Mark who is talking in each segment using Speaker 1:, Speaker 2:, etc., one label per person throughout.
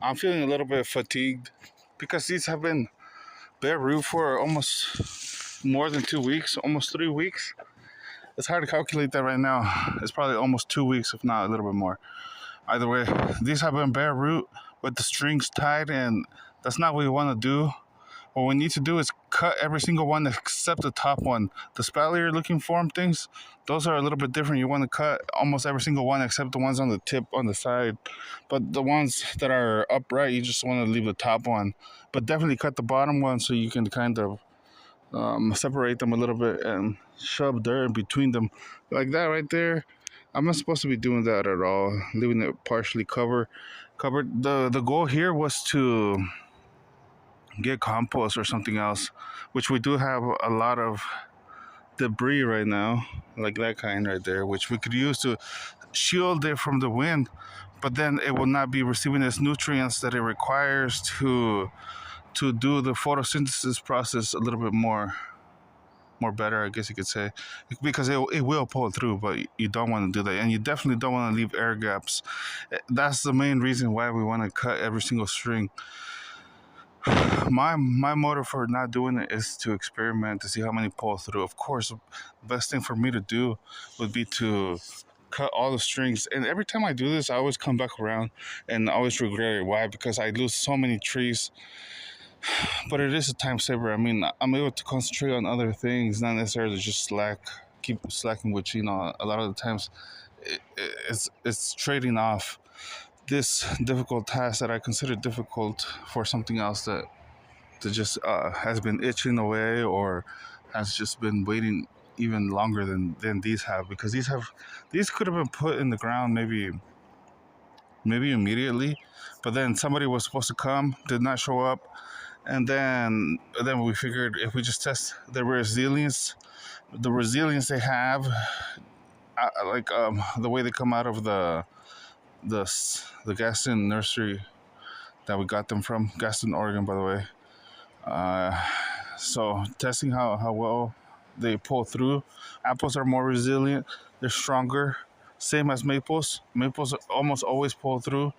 Speaker 1: I'm feeling a little bit fatigued because these have been bare root for almost more than 2 weeks, almost 3 weeks. It's hard to calculate that right now. It's probably almost 2 weeks, if not a little bit more. Either way, these have been bare root with the strings tied, and that's not what we want to do. What we need to do is cut every single one except the top one. The spatula looking form things, those are a little bit different. You want to cut almost every single one except the ones on the tip on the side. But the ones that are upright, you just want to leave the top one. But definitely cut the bottom one so you can kind of separate them a little bit and shove dirt in between them. Like that right there. I'm not supposed to be doing that at all. Leaving it partially covered. The goal here was to get compost or something else, which we do have a lot of debris right now, like that kind right there, which we could use to shield it from the wind, but then it will not be receiving its nutrients that it requires to do the photosynthesis process a little bit more better, I guess you could say, because it will pull through, but you don't want to do that, and you definitely don't want to leave air gaps. That's the main reason why we want to cut every single string. My motive for not doing it is to experiment to see how many pull through. Of course, the best thing for me to do would be to cut all the strings. And every time I do this, I always come back around and I always regret it. Why? Because I lose so many trees. But it is a time saver. I mean, I'm able to concentrate on other things, not necessarily just keep slacking, which, a lot of the times it's trading off this difficult task that I consider difficult for something else that just has been itching away or has just been waiting even longer than these have, because these could have been put in the ground maybe immediately, but then somebody was supposed to come, did not show up, and then we figured if we just test the resilience they have, the way they come out of the Gaston nursery that we got them from, Gaston, Oregon, by the way. So testing how well they pull through. Apples are more resilient. They're stronger. Same as maples. Maples almost always pull through,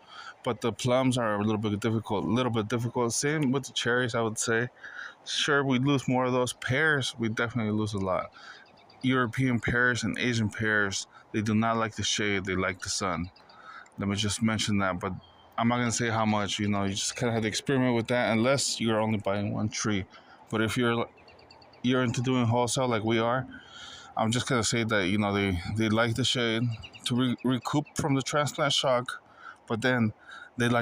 Speaker 1: but the plums are a little bit difficult. Same with the cherries, I would say. Sure, we lose more of those. Pears, we definitely lose a lot. European pears and Asian pears, they do not like the shade. They like the sun. Let me just mention that, but I'm not going to say how much. You just kind of have to experiment with that unless you're only buying one tree. But if you're into doing wholesale like we are, I'm just going to say that, they like the shade to recoup from the transplant shock, but then they like